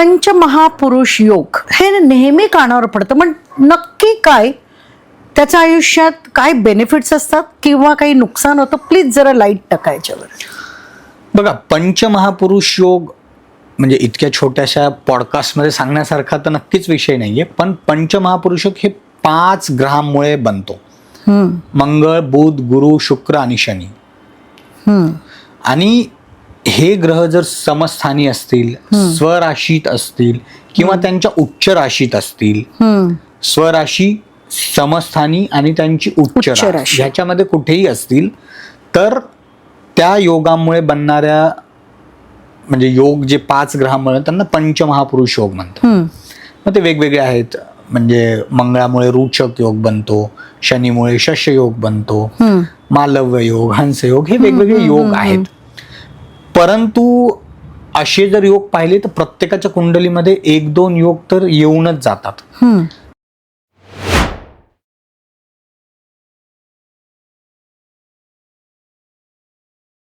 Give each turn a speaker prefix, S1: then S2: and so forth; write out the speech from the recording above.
S1: पंचमहापुरुष योग हे नेहमी कानावर पडतं, पण नक्की काय त्याच्या आयुष्यात काय बेनिफिट्स असतात किंवा काही नुकसान होतं? प्लीज जरा लाईट टाका याच्यावर.
S2: बघा, पंचमहापुरुष योग म्हणजे इतक्या छोट्याशा पॉडकास्टमध्ये सांगण्यासारखा तर नक्कीच विषय नाहीये, पण पंचमहापुरुष योग हे 5 ग्रहांमुळे बनतो. मंगळ, बुध, गुरु, शुक्र आणि शनी. आणि हे ग्रह जर समस्थानी असतील, स्वराशीत असतील किंवा त्यांच्या उच्च राशीत असतील, स्वराशी, समस्थानी आणि त्यांची उच्च राशी ह्याच्यामध्ये कुठेही असतील, तर त्या योगामुळे बनणाऱ्या म्हणजे योग जे 5 ग्रहांमुळे त्यांना पंचमहापुरुष योग म्हणतात. मग ते वेगवेगळे आहेत. म्हणजे मंगळामुळे रुचक योग बनतो, शनीमुळे शस्य योग बनतो, मालव्य योग, हंस योग, हे वेगवेगळे योग आहेत. परंतु असे जर योग पाहिले तर प्रत्येकाच्या कुंडलीमध्ये 1-2 योग तर येऊनच जातात.